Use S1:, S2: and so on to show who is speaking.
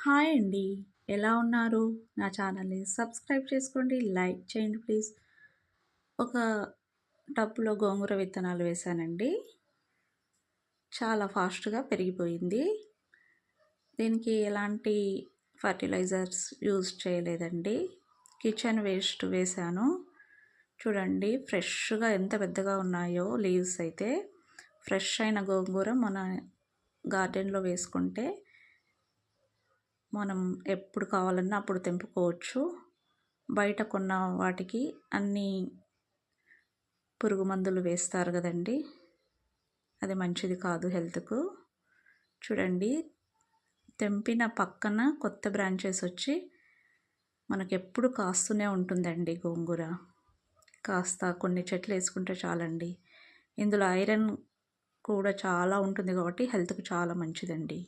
S1: Hi అండి. ఎలా ఉన్నారు? నా ఛానల్‌ని సబ్స్క్రైబ్ చేసుకోండి. లైక్ చేయండి ప్లీజ్. ఒక టబ్‌లో గోంగూర విత్తనాలు వేశానండి. చాలా ఫాస్ట్‌గా పెరిగిపోయింది. దీనికి ఎలాంటి ఫర్టిలైజర్స్ యూజ్ చేయలేదండి. కిచెన్ వేస్ట్ వేశాను. చూడండి ఫ్రెష్‌గా ఎంత పెద్దగా ఉన్నాయో లీవ్స్ అయితే. ఫ్రెష్ అయిన గోంగూర మన గార్డెన్‌లో వేసుకుంటే మనం ఎప్పుడు కావాలన్నా అప్పుడు తెంపుకోవచ్చు. బయట కొన్న వాటికి అన్నీ పురుగు మందులు వేస్తారు కదండి, అది మంచిది కాదు హెల్త్కు. చూడండి తెంపిన పక్కన కొత్త బ్రాంచెస్ వచ్చి మనకెప్పుడు కాస్తూనే ఉంటుందండి గోంగూర. కాస్త కొన్ని చెట్లు వేసుకుంటే చాలండి. ఇందులో ఐరన్ కూడా చాలా ఉంటుంది కాబట్టి హెల్త్కి చాలా మంచిదండి.